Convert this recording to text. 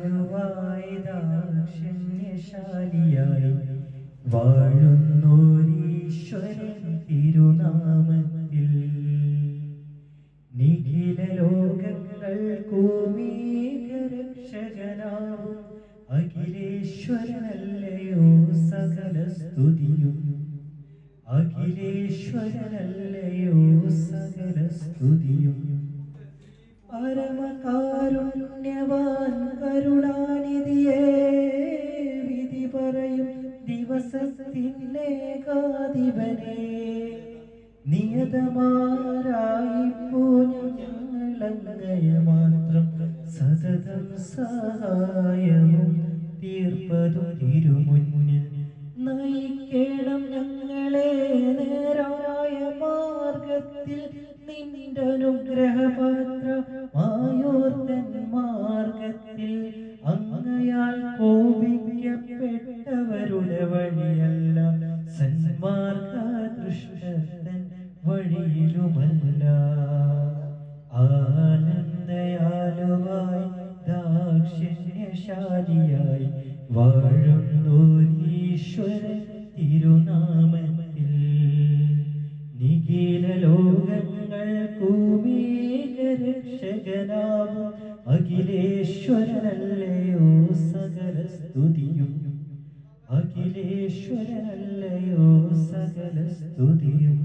ദയാലുവായി ദാക്ഷിണ്യശാലിയായി വാഴുന്നോരീശ്വരൻ തിരുനാമത്തിൽ നിഖില ലോകങ്ങൾക്കുമേകരക്ഷകനാവും അഖിലേശ്വരനല്ലയോ സകല സ്തുതിയും. അഖിലേശ്വരനല്ലയോ സകല സ്തുതിയും. പരമകാരുണ്യവാൻ കരുണാനിധിയേ, വിധി പറയും ദിവസത്തിനേകാധിപനേ, നിയതമാരായിപ്പോ ഞങ്ങളങ്ങയ മാത്രം സതതം സഹായവും തീർപ്പതും തിരുമുന്നിൽ നയിക്കണം ഞങ്ങളെ നേരായ മാർഗത്തിൽ. നിന്റെ അനുഗ്രഹപാത്രമായോർത്തൻ മാർഗത്തിൽ അങ്ങയാൽ കോപിക്കപ്പെട്ടവരുടെ വഴിയല്ല, സന്മാർഗദൃഷ്ടൻ വഴിയിലുമല്ല. ആനന്ദയാലുവായി ദാക്ഷിണ്യശാലിയായി വാഴുന്നോരീശ്വരൻ തിരുനാമത്തിൽ നിഖില ലോകങ്ങൾക്കുമേകരക്ഷകനാവും അഖിലേശ്വരനല്ലയോ സകല സ്തുതിയും. അഖിലേശ്വരനല്ലയോ സകല സ്തുതിയും.